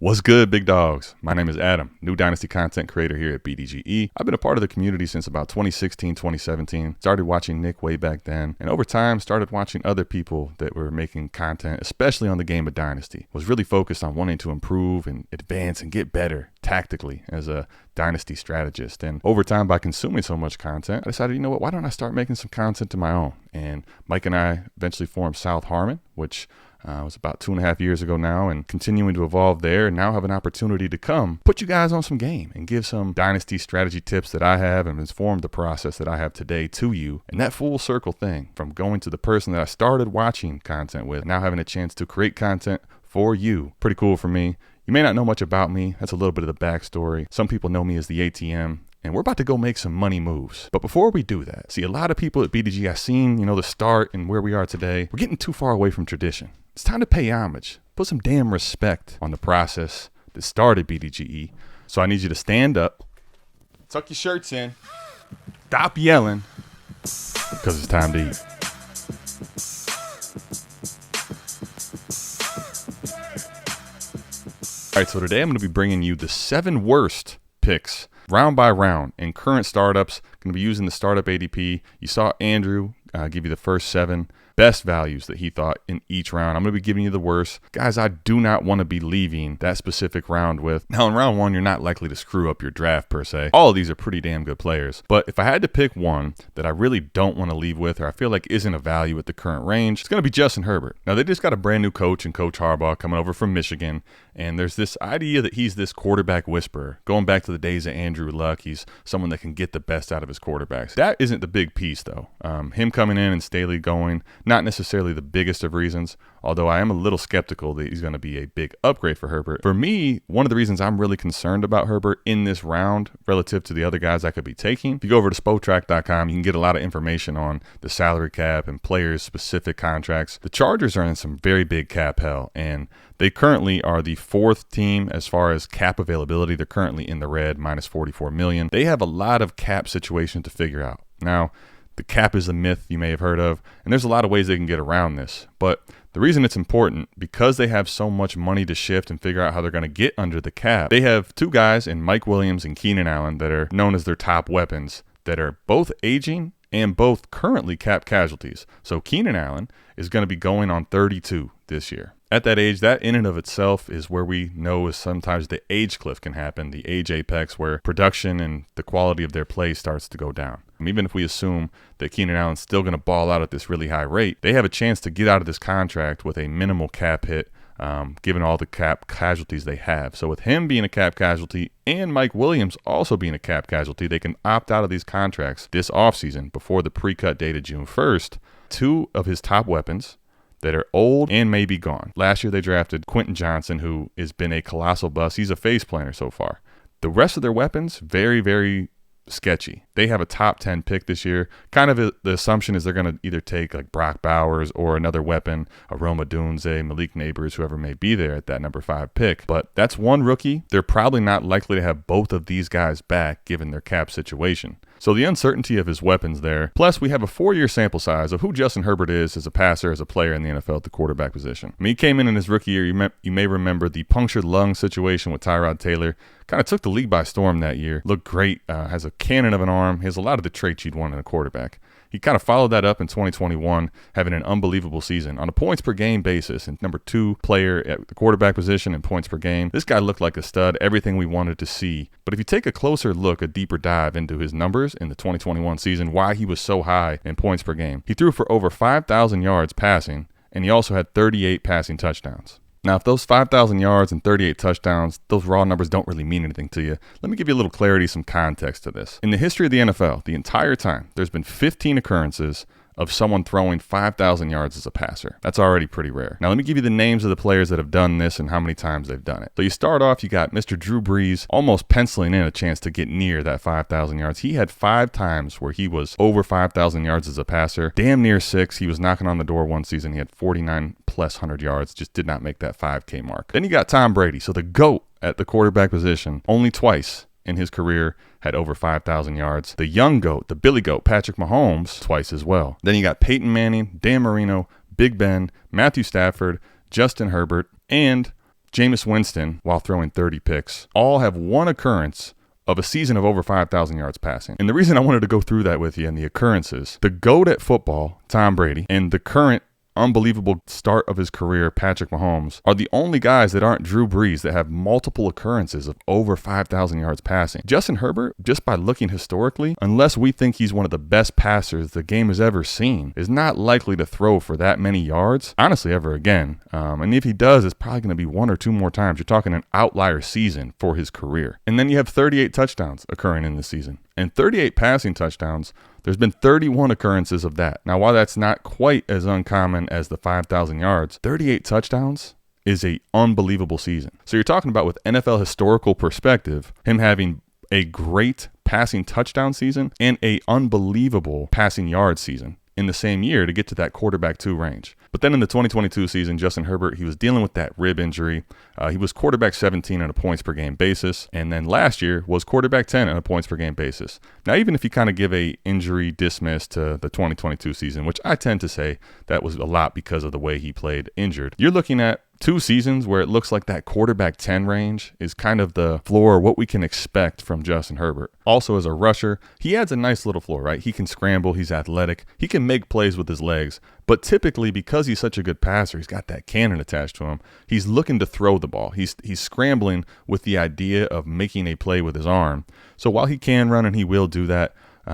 What's good, big dogs? My name is Adam, new Dynasty content creator here at BDGE. I've been a part of the community since about 2016, 2017. Started watching Nick way back then, and over time started watching other people that were making content, especially on the game of Dynasty. Was really focused on wanting to improve and advance and get better tactically as a Dynasty strategist. And over time, by consuming so much content, I decided, you know what, why don't I start making some content of my own? And Mike and I eventually formed South Harmon, which was about 2.5 years ago now, and continuing to evolve there, and now have an opportunity to come put you guys on some game and give some Dynasty strategy tips that I have and inform the process that I have today to you. And that full circle thing from going to the person that I started watching content with, now having a chance to create content for you. Pretty cool for me. You may not know much about me. That's a little bit of the backstory. Some people know me as the ATM. And we're about to go make some money moves. But before we do that, see, a lot of people at BDG, I've seen, the start and where we are today. We're getting too far away from tradition. It's time to pay homage. Put some damn respect on the process that started BDGE. So I need you to stand up, tuck your shirts in, stop yelling, because it's time to eat. All right, so today I'm going to be bringing you the 7 worst picks round by round in current startups. Going to be using the startup ADP. You saw Andrew give you the first 7 best values that he thought in each round. I'm going to be giving you the worst. Guys, I do not want to be leaving that specific round with. Now, in round 1, you're not likely to screw up your draft per se. All of these are pretty damn good players. But if I had to pick one that I really don't want to leave with, or I feel like isn't a value at the current range, it's going to be Justin Herbert. Now, they just got a brand new coach in Coach Harbaugh coming over from Michigan. And there's this idea that he's this quarterback whisperer. Going back to the days of Andrew Luck, he's someone that can get the best out of his quarterbacks. That isn't the big piece, though. Him coming in and Staley going, not necessarily the biggest of reasons, although I am a little skeptical that he's going to be a big upgrade for Herbert. For me, one of the reasons I'm really concerned about Herbert in this round relative to the other guys I could be taking, if you go over to spotrac.com, you can get a lot of information on the salary cap and players' specific contracts. The Chargers are in some very big cap hell, and they currently are the 4th team as far as cap availability. They're currently in the red, minus $44 million. They have a lot of cap situation to figure out. Now, the cap is a myth you may have heard of, and there's a lot of ways they can get around this. But the reason it's important, because they have so much money to shift and figure out how they're going to get under the cap, they have 2 guys in Mike Williams and Keenan Allen that are known as their top weapons that are both aging and both currently cap casualties. So Keenan Allen is going to be going on 32 this year. At that age, that in and of itself is where we know is sometimes the age cliff can happen, the age apex, where production and the quality of their play starts to go down. Even if we assume that Keenan Allen's still going to ball out at this really high rate, they have a chance to get out of this contract with a minimal cap hit, given all the cap casualties they have. So with him being a cap casualty and Mike Williams also being a cap casualty, they can opt out of these contracts this offseason before the pre-cut date of June 1st. 2 of his top weapons that are old and may be gone. Last year they drafted Quentin Johnson, who has been a colossal bust. He's a face planter so far. The rest of their weapons, very, very sketchy. They have a top 10 pick this year. Kind of the assumption is they're going to either take like Brock Bowers or another weapon, a Roma Dunze, Malik Neighbors, whoever may be there at that number 5 pick. But that's one rookie. They're probably not likely to have both of these guys back given their cap situation. So the uncertainty of his weapons there. Plus, we have a 4-year sample size of who Justin Herbert is as a passer, as a player in the NFL at the quarterback position. He came in his rookie year. You may remember the punctured lung situation with Tyrod Taylor. Kind of took the league by storm that year. Looked great. Has a cannon of an arm. He has a lot of the traits you'd want in a quarterback. He kind of followed that up in 2021, having an unbelievable season on a points per game basis, and number 2 player at the quarterback position in points per game. This guy looked like a stud, everything we wanted to see. But if you take a closer look, a deeper dive into his numbers in the 2021 season, why he was so high in points per game, he threw for over 5,000 yards passing, and he also had 38 passing touchdowns. Now, if those 5,000 yards and 38 touchdowns, those raw numbers don't really mean anything to you, let me give you a little clarity, some context to this. In the history of the NFL, the entire time, there's been 15 occurrences of someone throwing 5,000 yards as a passer. That's already pretty rare. Now, let me give you the names of the players that have done this and how many times they've done it. So you start off, you got Mr. Drew Brees almost penciling in a chance to get near that 5,000 yards. He had 5 times where he was over 5,000 yards as a passer, damn near 6. He was knocking on the door one season. He had 49 plus 100 yards, just did not make that 5K mark. Then you got Tom Brady, so the GOAT at the quarterback position, only twice in his career had over 5,000 yards. The young GOAT, the Billy GOAT, Patrick Mahomes, twice as well. Then you got Peyton Manning, Dan Marino, Big Ben, Matthew Stafford, Justin Herbert, and Jameis Winston, while throwing 30 picks, all have one occurrence of a season of over 5,000 yards passing. And the reason I wanted to go through that with you and the occurrences, the GOAT at football, Tom Brady, and the current unbelievable start of his career, Patrick Mahomes, are the only guys that aren't Drew Brees that have multiple occurrences of over 5,000 yards passing. Justin Herbert, just by looking historically, unless we think he's one of the best passers the game has ever seen, is not likely to throw for that many yards, honestly, ever again. And if he does, it's probably going to be one or two more times. You're talking an outlier season for his career. And then you have 38 touchdowns occurring in this season. And 38 passing touchdowns, there's been 31 occurrences of that. Now, while that's not quite as uncommon as the 5,000 yards, 38 touchdowns is an unbelievable season. So you're talking about, with NFL historical perspective, him having a great passing touchdown season and a unbelievable passing yard season in the same year to get to that quarterback 2 range. But then in the 2022 season, Justin Herbert, he was dealing with that rib injury. He was quarterback 17 on a points per game basis. And then last year was quarterback 10 on a points per game basis. Now, even if you kind of give a injury dismiss to the 2022 season, which I tend to say that was a lot because of the way he played injured, you're looking at 2 seasons where it looks like that quarterback 10 range is kind of the floor, what we can expect from Justin Herbert. Also, as a rusher, he adds a nice little floor, right? He can scramble, he's athletic, he can make plays with his legs, but typically, because he's such a good passer, he's got that cannon attached to him, he's looking to throw the ball. He's scrambling with the idea of making a play with his arm. So while he can run and he will do that,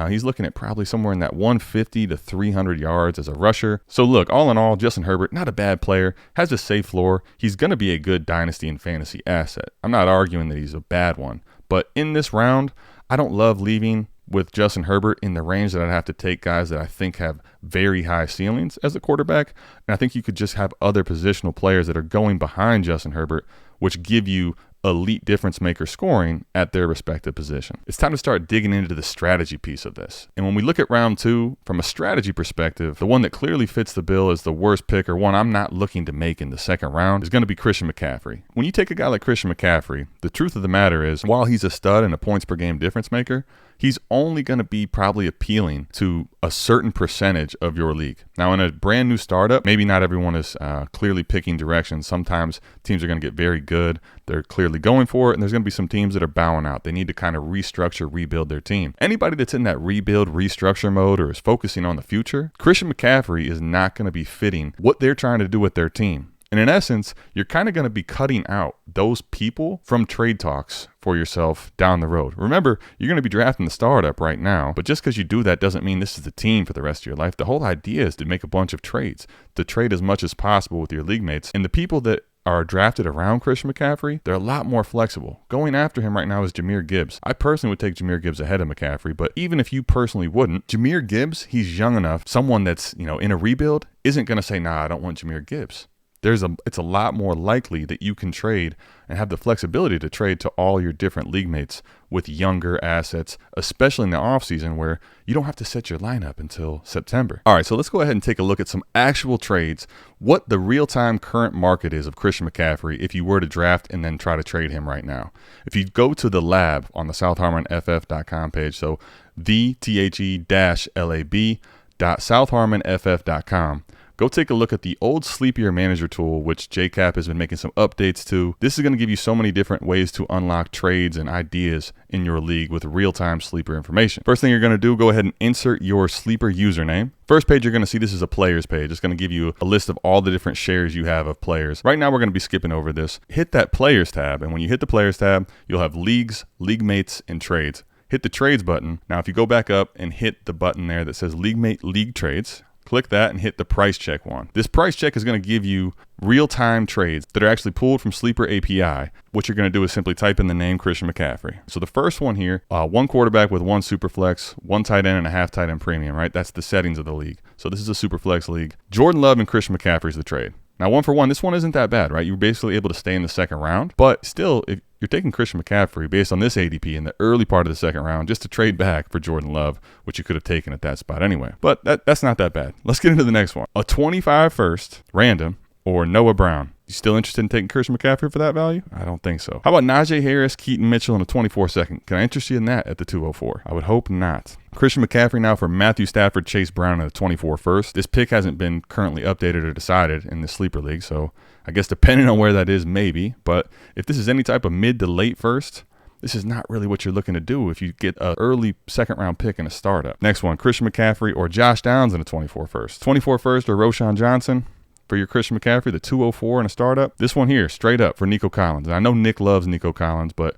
he's looking at probably somewhere in that 150 to 300 yards as a rusher. So look, all in all, Justin Herbert, not a bad player, has a safe floor. He's going to be a good dynasty and fantasy asset. I'm not arguing that he's a bad one. But in this round, I don't love leaving with Justin Herbert in the range that I'd have to take guys that I think have very high ceilings as a quarterback. And I think you could just have other positional players that are going behind Justin Herbert, which give you elite difference maker scoring at their respective position. It's time to start digging into the strategy piece of this. And when we look at round 2, from a strategy perspective, the one that clearly fits the bill as the worst pick, or one I'm not looking to make in the second round, is going to be Christian McCaffrey. When you take a guy like Christian McCaffrey, the truth of the matter is, while he's a stud and a points per game difference maker, he's only going to be probably appealing to a certain percentage of your league. Now, in a brand new startup, maybe not everyone is clearly picking directions. Sometimes teams are going to get very good. They're clearly going for it, and there's going to be some teams that are bowing out. They need to kind of restructure, rebuild their team. Anybody that's in that rebuild, restructure mode or is focusing on the future, Christian McCaffrey is not going to be fitting what they're trying to do with their team. And in essence, you're kind of going to be cutting out those people from trade talks for yourself down the road. Remember, you're going to be drafting the startup right now, but just because you do that doesn't mean this is the team for the rest of your life. The whole idea is to make a bunch of trades, to trade as much as possible with your league mates. And the people that are drafted around Christian McCaffrey, they're a lot more flexible. Going after him right now is Jahmyr Gibbs. I personally would take Jahmyr Gibbs ahead of McCaffrey, but even if you personally wouldn't, Jahmyr Gibbs, he's young enough. Someone that's, in a rebuild isn't going to say, nah, I don't want Jahmyr Gibbs. It's a lot more likely that you can trade and have the flexibility to trade to all your different league mates with younger assets, especially in the offseason where you don't have to set your lineup until September. All right, so let's go ahead and take a look at some actual trades, what the real-time current market is of Christian McCaffrey if you were to draft and then try to trade him right now. If you go to the lab on the southharmonff.com page, so the-lab.southharmonff.com, go take a look at the old Sleepier Manager tool, which JCap has been making some updates to. This is going to give you so many different ways to unlock trades and ideas in your league with real-time sleeper information. First thing you're going to do, go ahead and insert your sleeper username. First page you're going to see, this is a players page. It's going to give you a list of all the different shares you have of players. Right now we're going to be skipping over this. Hit that players tab, and when you hit the players tab, you'll have leagues, league mates, and trades. Hit the trades button. Now if you go back up and hit the button there that says league mate league trades, click that and hit the price check one. This price check is going to give you real-time trades that are actually pulled from Sleeper API. What you're going to do is simply type in the name Christian McCaffrey. So the first one here, one quarterback with one super flex, one tight end and a half tight end premium, right? That's the settings of the league. So this is a super flex league. Jordan Love and Christian McCaffrey is the trade. Now, 1 for 1, this one isn't that bad, right? You're basically able to stay in the second round, but still, if you're taking Christian McCaffrey based on this ADP in the early part of the second round just to trade back for Jordan Love, which you could have taken at that spot anyway. But that's not that bad. Let's get into the next one. A 25 first, random, or Noah Brown. You still interested in taking Christian McCaffrey for that value? I don't think so. How about Najee Harris, Keaton Mitchell in a 24-second? Can I interest you in that at the 204? I would hope not. Christian McCaffrey now for Matthew Stafford, Chase Brown in the 24 first. This pick hasn't been currently updated or decided in the sleeper league, so I guess depending on where that is, maybe. But if this is any type of mid to late first, this is not really what you're looking to do if you get an early second-round pick in a startup. Next one, Christian McCaffrey or Josh Downs in a 24 first. 24 first or Roshan Johnson for your Christian McCaffrey, the 204 in a startup. This one here, straight up for Nico Collins. And I know Nick loves Nico Collins, but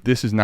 this is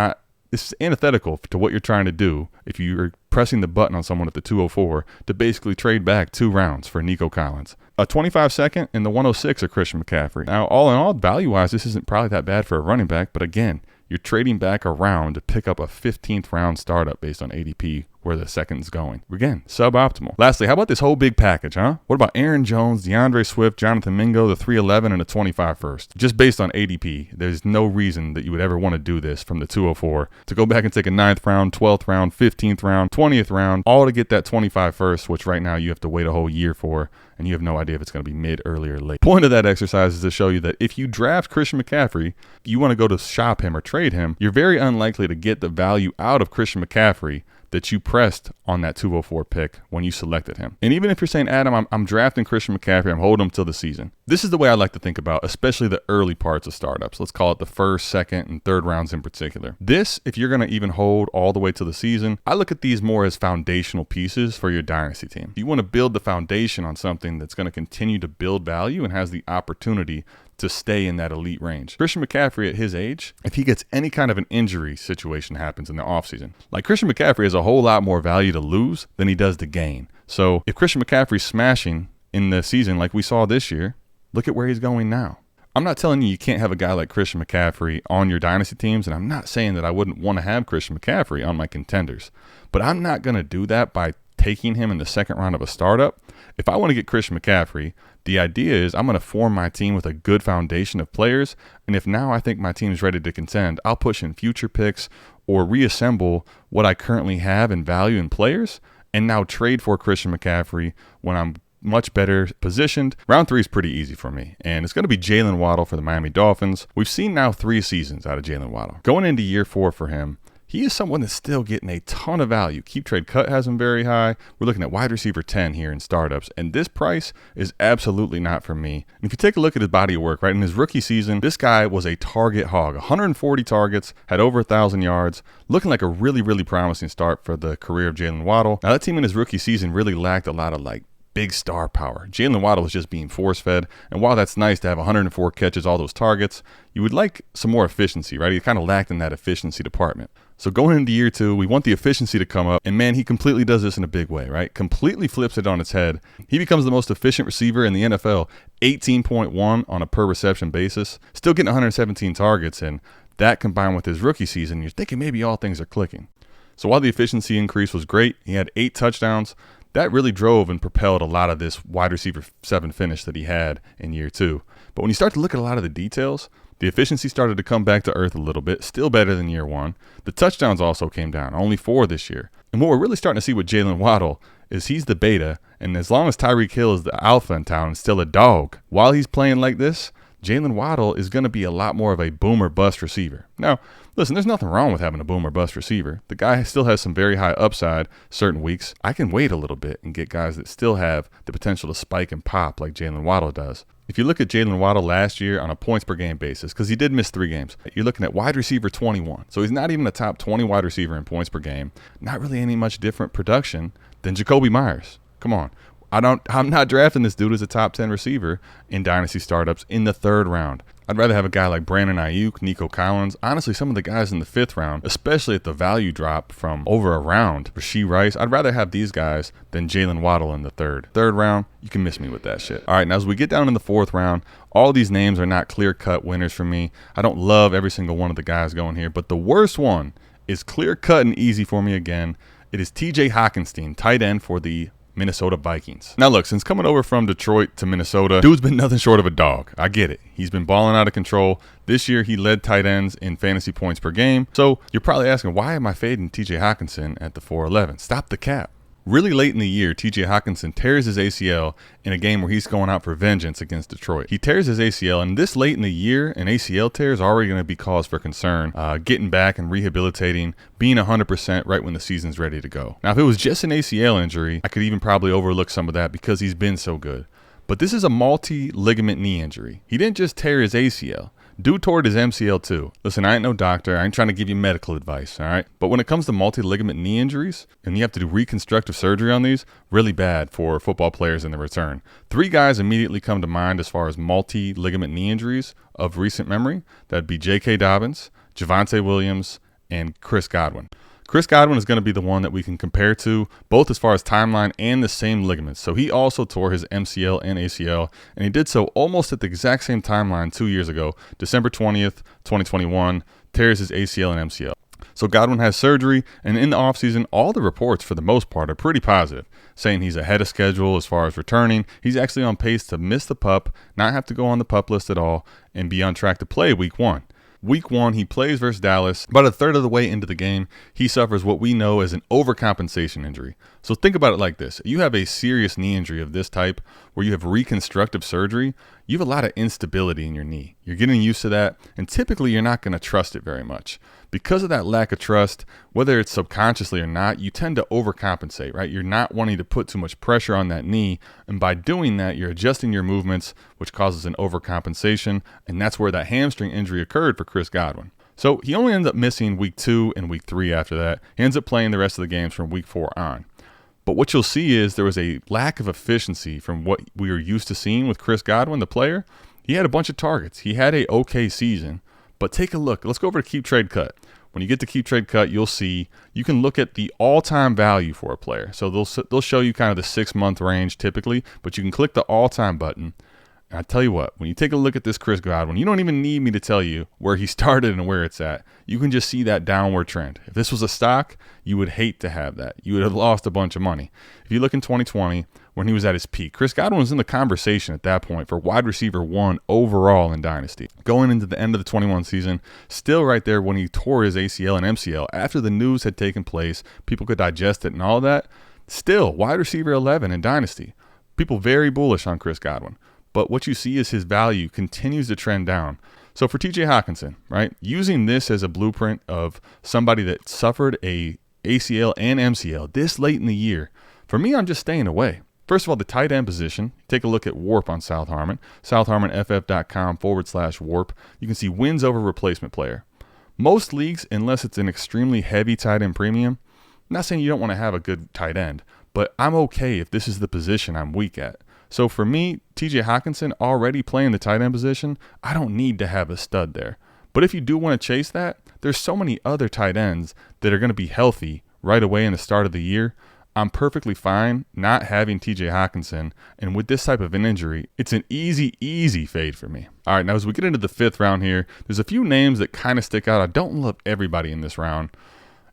antithetical to what you're trying to do if you're pressing the button on someone at the 204 to basically trade back 2 rounds for Nico Collins. A 25-second and the 106 are Christian McCaffrey. Now, all in all, value-wise, this isn't probably that bad for a running back, but again, you're trading back a round to pick up a 15th round startup based on ADP where the second's going. Again, suboptimal. Lastly, how about this whole big package, huh? What about Aaron Jones, DeAndre Swift, Jonathan Mingo, the 311, and a 25 first? Just based on ADP, there's no reason that you would ever want to do this from the 204 to go back and take a 9th round, 12th round, 15th round, 20th round, all to get that 25 first, which right now you have to wait a whole year for, and you have no idea if it's going to be mid, early, or late. Point of that exercise is to show you that if you draft Christian McCaffrey, you want to go to shop him or trade him, you're very unlikely to get the value out of Christian McCaffrey that you pressed on that 204 pick when you selected him. And even if you're saying, Adam, I'm drafting Christian McCaffrey, I'm holding him till the season. This is the way I like to think about, especially the early parts of startups. Let's call it the first, second, and third rounds in particular. This, if you're going to even hold all the way to the season, I look at these more as foundational pieces for your dynasty team. You want to build the foundation on something that's going to continue to build value and has the opportunity to stay in that elite range. Christian McCaffrey at his age, if he gets any kind of an injury situation happens in the offseason, like Christian McCaffrey has a whole lot more value to lose than he does to gain. So if Christian McCaffrey's smashing in the season like we saw this year, look at where he's going now. I'm not telling you can't have a guy like Christian McCaffrey on your dynasty teams, and I'm not saying that I wouldn't want to have Christian McCaffrey on my contenders, but I'm not going to do that by taking him in the second round of a startup. If I want to get Christian McCaffrey, the idea is I'm going to form my team with a good foundation of players, and if now I think my team is ready to contend, I'll push in future picks or reassemble what I currently have in value in players and now trade for Christian McCaffrey when I'm much better positioned. Round 3 is pretty easy for me, and it's going to be Jaylen Waddle for the Miami Dolphins. We've seen now 3 seasons out of Jaylen Waddle. Going into year 4 for him, he is someone that's still getting a ton of value. Keep Trade Cut has him very high. We're looking at wide receiver 10 here in startups, and this price is absolutely not for me. And if you take a look at his body of work, right, in his rookie season, this guy was a target hog. 140 targets, had over 1,000 yards, looking like a really, really promising start for the career of Jaylen Waddle. Now, that team in his rookie season really lacked a lot of big star power. Jaylen Waddle was just being force-fed, and while that's nice to have 104 catches, all those targets, you would like some more efficiency, right? He kind of lacked in that efficiency department. So going into year 2, we want the efficiency to come up, and man, he completely does this in a big way, right? Completely flips it on its head. He becomes the most efficient receiver in the NFL, 18.1 on a per reception basis, still getting 117 targets, and that combined with his rookie season, you're thinking maybe all things are clicking. So while the efficiency increase was great, he had 8 touchdowns. That really drove and propelled a lot of this wide receiver 7 finish that he had in year 2. But when you start to look at a lot of the details, the efficiency started to come back to earth a little bit, still better than year 1. The touchdowns also came down, only 4 this year. And what we're really starting to see with Jaylen Waddle is he's the beta, and as long as Tyreek Hill is the alpha in town and still a dog, while he's playing like this, Jaylen Waddle is going to be a lot more of a boom or bust receiver. Now, listen, there's nothing wrong with having a boom or bust receiver. The guy still has some very high upside certain weeks. I can wait a little bit and get guys that still have the potential to spike and pop like Jaylen Waddle does. If you look at Jaylen Waddle last year on a points per game basis, because he did miss 3 games, you're looking at wide receiver 21. So he's not even a top 20 wide receiver in points per game. Not really any much different production than Jacoby Myers. Come on. I'm not drafting this dude as a top 10 receiver in dynasty startups in the 3rd round. I'd rather have a guy like Brandon Ayuk, Nico Collins, honestly some of the guys in the 5th round, especially at the value drop from over a round. Rashee Rice, I'd rather have these guys than Jaylen Waddle in the 3rd. 3rd round, you can miss me with that shit. All right, now as we get down in the 4th round, all these names are not clear-cut winners for me. I don't love every single one of the guys going here, but the worst one is clear-cut and easy for me again. It is TJ Hockenson, tight end for the Minnesota Vikings. Now look, since coming over from Detroit to Minnesota, dude's been nothing short of a dog. I get it. He's been balling out of control. This year he led tight ends in fantasy points per game. So you're probably asking, why am I fading TJ Hockenson at the 411? Stop the cap. Really late in the year, TJ Hockenson tears his ACL in a game where he's going out for vengeance against Detroit. He tears his ACL, and this late in the year, an ACL tear is already going to be cause for concern. Getting back and rehabilitating, being 100% right when the season's ready to go. Now, if it was just an ACL injury, I could even probably overlook some of that because he's been so good. But this is a multi-ligament knee injury. He didn't just tear his ACL. Dude tore his MCL too. Listen, I ain't no doctor. I ain't trying to give you medical advice, all right? But when it comes to multi-ligament knee injuries, and you have to do reconstructive surgery on these, really bad for football players in the return. 3 guys immediately come to mind as far as multi-ligament knee injuries of recent memory. That'd be J.K. Dobbins, Javonte Williams, and Chris Godwin. Chris Godwin is going to be the one that we can compare to, both as far as timeline and the same ligaments. So he also tore his MCL and ACL, and he did so almost at the exact same timeline 2 years ago, December 20th, 2021, tears his ACL and MCL. So Godwin has surgery, and in the offseason, all the reports for the most part are pretty positive, saying he's ahead of schedule as far as returning. He's actually on pace to miss the PUP, not have to go on the PUP list at all, and be on track to play week 1. Week 1, he plays versus Dallas. About a third of the way into the game, he suffers what we know as an overcompensation injury. So think about it like this. You have a serious knee injury of this type where you have reconstructive surgery. You have a lot of instability in your knee. You're getting used to that, and typically you're not going to trust it very much. Because of that lack of trust, whether it's subconsciously or not, you tend to overcompensate, right? You're not wanting to put too much pressure on that knee, and by doing that, you're adjusting your movements, which causes an overcompensation, and that's where that hamstring injury occurred for Chris Godwin. So he only ends up missing week 2 and week 3 after that. He ends up playing the rest of the games from week 4 on. But what you'll see is there was a lack of efficiency from what we were used to seeing with Chris Godwin, the player. He had a bunch of targets. He had a okay season. But take a look. Let's go over to Keep Trade Cut. When you get to Keep Trade Cut, you'll see you can look at the all-time value for a player. So they'll show you kind of the 6-month range typically, but you can click the all-time button. And I tell you what, when you take a look at this Chris Godwin, you don't even need me to tell you where he started and where it's at. You can just see that downward trend. If this was a stock, you would hate to have that. You would have lost a bunch of money. If you look in 2020, when he was at his peak, Chris Godwin was in the conversation at that point for wide receiver 1 overall in Dynasty. Going into the end of the 21 season, still right there when he tore his ACL and MCL, after the news had taken place, people could digest it and all that, still wide receiver 11 in Dynasty. People very bullish on Chris Godwin. But what you see is his value continues to trend down. So for TJ Hockenson, right, using this as a blueprint of somebody that suffered a ACL and MCL this late in the year, for me, I'm just staying away. First of all, the tight end position, take a look at WARP on South Harmon, southharmonff.com/WARP. You can see wins over replacement player. Most leagues, unless it's an extremely heavy tight end premium, I'm not saying you don't want to have a good tight end, but I'm okay if this is the position I'm weak at. So for me, TJ Hockenson already playing the tight end position, I don't need to have a stud there. But if you do want to chase that, there's so many other tight ends that are going to be healthy right away in the start of the year. I'm perfectly fine not having TJ Hockenson, and with this type of an injury, it's an easy fade for me. All right, now as we get into the 5th round here, there's a few names that kind of stick out. I don't love everybody in this round,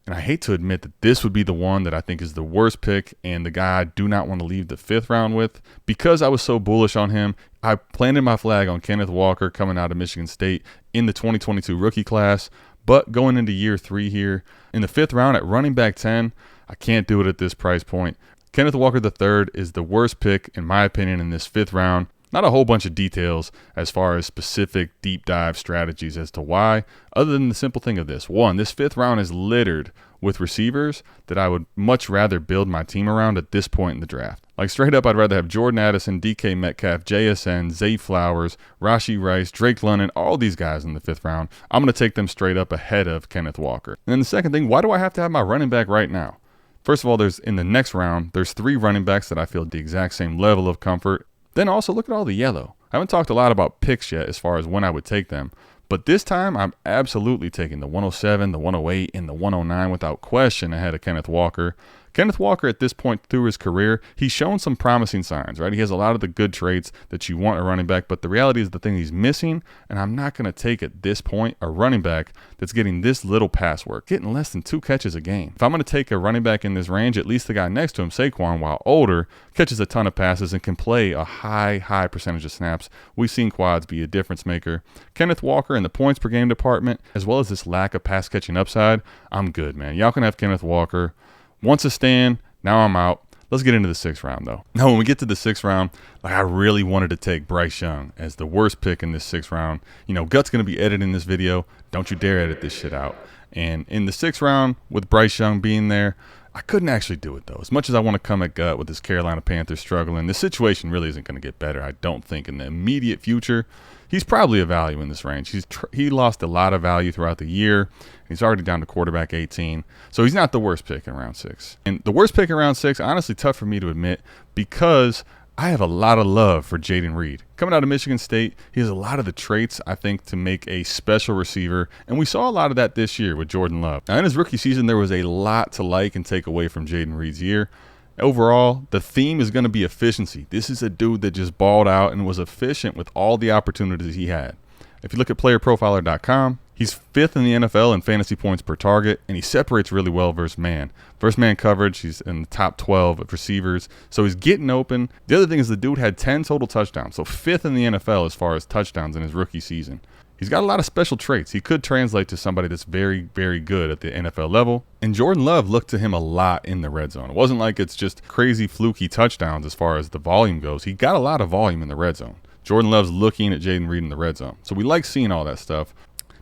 and I hate to admit that this would be the one that I think is the worst pick and the guy I do not want to leave the 5th round with. Because I was so bullish on him, I planted my flag on Kenneth Walker coming out of Michigan State in the 2022 rookie class. But going into year 3 here, in the 5th round at running back 10, I can't do it at this price point. Kenneth Walker III is the worst pick, in my opinion, in this 5th round. Not a whole bunch of details as far as specific deep dive strategies as to why, other than the simple thing of this. 1, this 5th round is littered with receivers that I would much rather build my team around at this point in the draft. Like straight up, I'd rather have Jordan Addison, DK Metcalf, JSN, Zay Flowers, Rashee Rice, Drake London, all these guys in the 5th round. I'm going to take them straight up ahead of Kenneth Walker. And then the second thing, why do I have to have my running back right now? First of all, in the next round, there's 3 running backs that I feel the exact same level of comfort. Then also look at all the yellow. I haven't talked a lot about picks yet as far as when I would take them. But this time, I'm absolutely taking the 107, the 108, and the 109 without question ahead of Kenneth Walker. Kenneth Walker, at this point through his career, he's shown some promising signs, right? He has a lot of the good traits that you want a running back, but the reality is the thing he's missing, and I'm not going to take at this point a running back that's getting this little pass work, getting less than 2 catches a game. If I'm going to take a running back in this range, at least the guy next to him, Saquon, while older, catches a ton of passes and can play a high percentage of snaps. We've seen quads be a difference maker. Kenneth Walker in the points per game department, as well as this lack of pass catching upside, I'm good, man. Y'all can have Kenneth Walker. Once a stand, now I'm out. Let's get into the 6th round, though. Now, when we get to the 6th round, I really wanted to take Bryce Young as the worst pick in this 6th round. Gut's going to be editing this video. Don't you dare edit this shit out. And in the 6th round, with Bryce Young being there, I couldn't actually do it, though. As much as I want to come at Gut with this Carolina Panthers struggling, the situation really isn't going to get better, I don't think, in the immediate future. He's probably a value in this range. He lost a lot of value throughout the year. He's already down to quarterback 18. So he's not the worst pick in round 6. And the worst pick in round 6, honestly, tough for me to admit because I have a lot of love for Jayden Reed. Coming out of Michigan State, he has a lot of the traits, I think, to make a special receiver. And we saw a lot of that this year with Jordan Love. Now, in his rookie season, there was a lot to like and take away from Jayden Reed's year. Overall, the theme is going to be efficiency. This is a dude that just balled out and was efficient with all the opportunities he had. If you look at playerprofiler.com, he's 5th in the NFL in fantasy points per target, and he separates really well versus man. Versus man coverage, he's in the top 12 of receivers, so he's getting open. The other thing is the dude had 10 total touchdowns, so 5th in the NFL as far as touchdowns in his rookie season. He's got a lot of special traits. He could translate to somebody that's very, very good at the NFL level. And Jordan Love looked to him a lot in the red zone. It wasn't like it's just crazy fluky touchdowns as far as the volume goes. He got a lot of volume in the red zone. Jordan Love's looking at Jayden Reed in the red zone. So we like seeing all that stuff.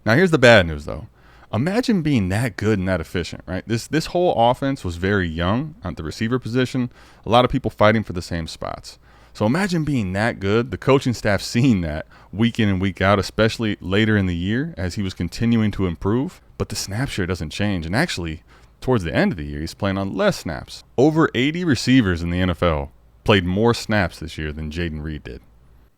Now here's the bad news, though. Imagine being that good and that efficient, right? This whole offense was very young at the receiver position. A lot of people fighting for the same spots. So imagine being that good, the coaching staff seeing that week in and week out, especially later in the year as he was continuing to improve. But the snap share doesn't change. And actually, towards the end of the year, he's playing on less snaps. Over 80 receivers in the NFL played more snaps this year than Jayden Reed did.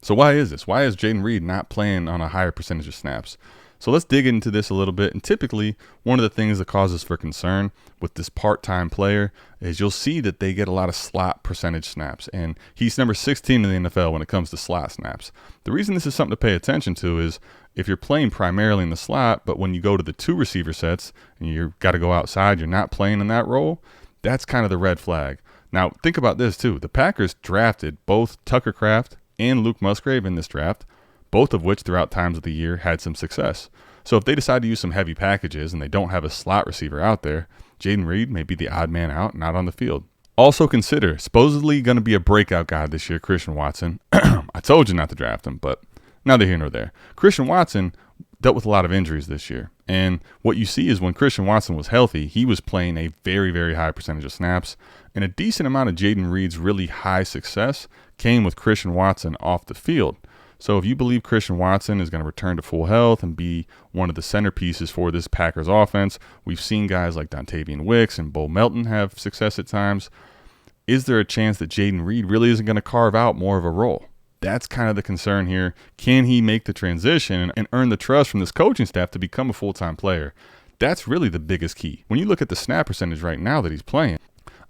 So why is this? Why is Jayden Reed not playing on a higher percentage of snaps? So let's dig into this a little bit. And typically, one of the things that causes for concern with this part-time player is you'll see that they get a lot of slot percentage snaps. And he's number 16 in the NFL when it comes to slot snaps. The reason this is something to pay attention to is if you're playing primarily in the slot, but when you go to the 2 receiver sets and you've got to go outside, you're not playing in that role, that's kind of the red flag. Now, think about this too. The Packers drafted both Tucker Kraft and Luke Musgrave in this draft, both of which throughout times of the year had some success. So if they decide to use some heavy packages and they don't have a slot receiver out there, Jayden Reed may be the odd man out, not on the field. Also consider, supposedly going to be a breakout guy this year, Christian Watson. I told you not to draft him, but neither here nor there. Christian Watson dealt with a lot of injuries this year. And what you see is when Christian Watson was healthy, he was playing a very, very high percentage of snaps. And a decent amount of Jayden Reed's really high success came with Christian Watson off the field. So if you believe Christian Watson is going to return to full health and be one of the centerpieces for this Packers offense, we've seen guys like Dontavian Wicks and Bo Melton have success at times. Is there a chance that Jayden Reed really isn't going to carve out more of a role? That's kind of the concern here. Can he make the transition and earn the trust from this coaching staff to become a full-time player? That's really the biggest key. When you look at the snap percentage right now that he's playing,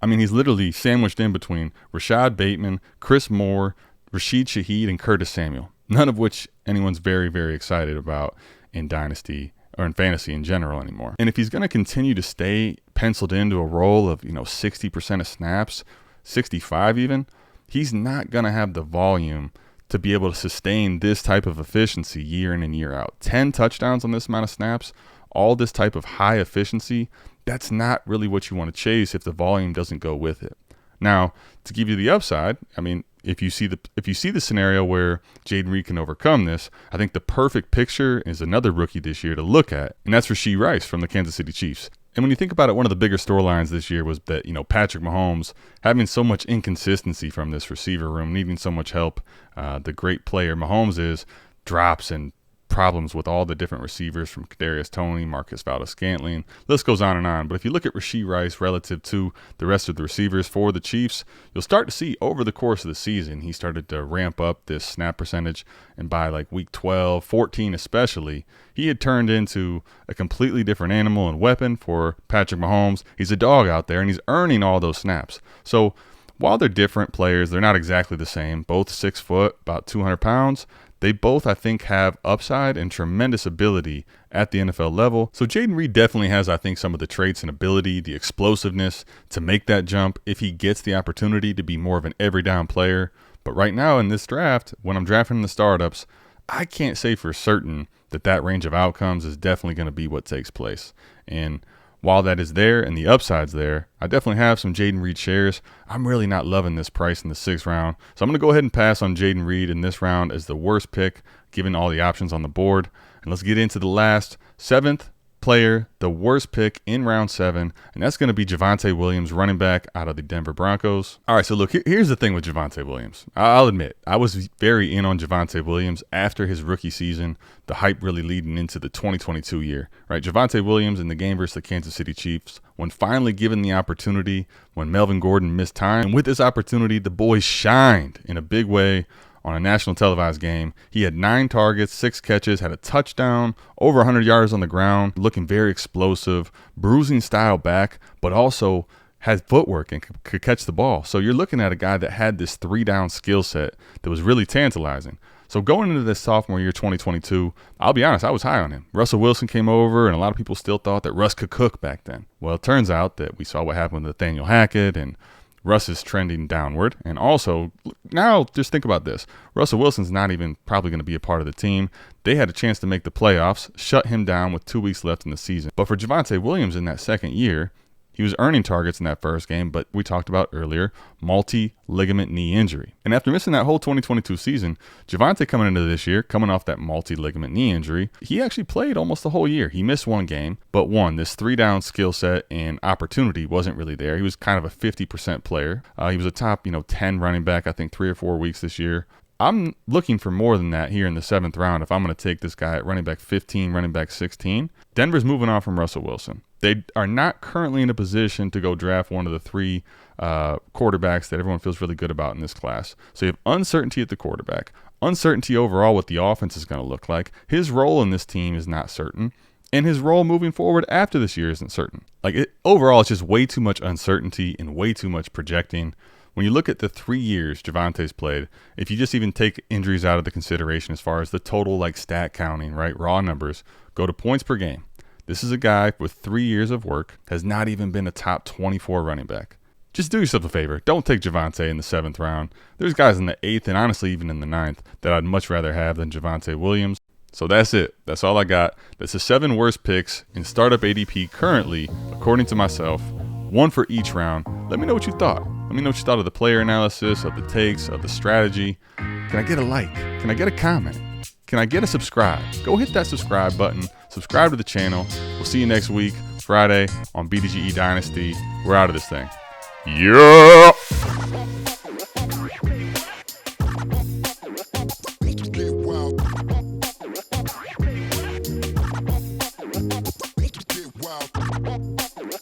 I mean, he's literally sandwiched in between Rashad Bateman, Chris Moore, Rashid Shaheed, and Curtis Samuel. None of which anyone's very, very excited about in Dynasty or in fantasy in general anymore. And if he's going to continue to stay penciled into a role of, 60% of snaps, 65 even, he's not going to have the volume to be able to sustain this type of efficiency year in and year out. 10 touchdowns on this amount of snaps, all this type of high efficiency, that's not really what you want to chase if the volume doesn't go with it. Now, to give you the upside, I mean, if you see the scenario where Jayden Reed can overcome this, I think the perfect picture is another rookie this year to look at, and that's Rashee Rice from the Kansas City Chiefs. And when you think about it, one of the bigger storylines this year was that, Patrick Mahomes having so much inconsistency from this receiver room, needing so much help. The great player Mahomes is, drops and problems with all the different receivers from Kadarius Toney, Marcus Valdes-Scantling. List goes on and on. But if you look at Rashee Rice relative to the rest of the receivers for the Chiefs, you'll start to see over the course of the season, he started to ramp up this snap percentage. And by like week 12, 14 especially, he had turned into a completely different animal and weapon for Patrick Mahomes. He's a dog out there, and he's earning all those snaps. So while they're different players, they're not exactly the same. Both 6 foot, about 200 pounds. They both, I think, have upside and tremendous ability at the NFL level. So Jayden Reed definitely has, I think, some of the traits and ability, the explosiveness to make that jump if he gets the opportunity to be more of an every down player. But right now in this draft, when I'm drafting the startups, I can't say for certain that range of outcomes is definitely going to be what takes place. And while that is there and the upside's there, I definitely have some Jayden Reed shares. I'm really not loving this price in the 6th round. So I'm going to go ahead and pass on Jayden Reed in this round as the worst pick, given all the options on the board. And let's get into the last 7th player, the worst pick in round 7, and that's going to be Javonte Williams, running back out of the Denver Broncos. All right, so look, here's the thing with Javonte Williams. I'll admit, I was very in on Javonte Williams after his rookie season, the hype really leading into the 2022 year, right? Javonte Williams in the game versus the Kansas City Chiefs, when finally given the opportunity, when Melvin Gordon missed time, and with this opportunity, the boy shined in a big way on a national televised game. He had 9 targets, 6 catches, had a touchdown, over 100 yards on the ground, looking very explosive, bruising style back, but also had footwork and could catch the ball. So you're looking at a guy that had this 3-down skill set that was really tantalizing. So going into this sophomore year, 2022, I'll be honest, I was high on him. Russell Wilson came over, and a lot of people still thought that Russ could cook back then. Well, it turns out that we saw what happened with Nathaniel Hackett, and Russ is trending downward. And also, now just think about this. Russell Wilson's not even probably going to be a part of the team. They had a chance to make the playoffs, shut him down with 2 weeks left in the season. But for Javonte Williams in that second year, he was earning targets in that first game, but we talked about earlier, multi-ligament knee injury. And after missing that whole 2022 season, Javonte coming into this year, coming off that multi-ligament knee injury, he actually played almost the whole year. He missed 1 game, but this 3-down skill set and opportunity wasn't really there. He was kind of a 50% player. He was a top, 10 running back, I think 3 or 4 weeks this year. I'm looking for more than that here in the 7th round if I'm going to take this guy at running back 15, running back 16. Denver's moving on from Russell Wilson. They are not currently in a position to go draft one of the 3 quarterbacks that everyone feels really good about in this class. So you have uncertainty at the quarterback, uncertainty overall what the offense is going to look like. His role in this team is not certain, and his role moving forward after this year isn't certain. Overall, it's just way too much uncertainty and way too much projecting. When you look at the 3 years Javonte's played, if you just even take injuries out of the consideration as far as the total stat counting, right, raw numbers, go to points per game. This is a guy with 3 years of work, has not even been a top 24 running back. Just do yourself a favor. Don't take Javonte in the 7th round. There's guys in the 8th and honestly even in the 9th that I'd much rather have than Javonte Williams. So that's it. That's all I got. That's the 7 worst picks in startup ADP currently, according to myself. 1 for each round. Let me know what you thought. Let me know what you thought of the player analysis, of the takes, of the strategy. Can I get a like? Can I get a comment? Can I get a subscribe? Go hit that subscribe button. Subscribe to the channel. We'll see you next week, Friday, on BDGE Dynasty. We're out of this thing. Yeah!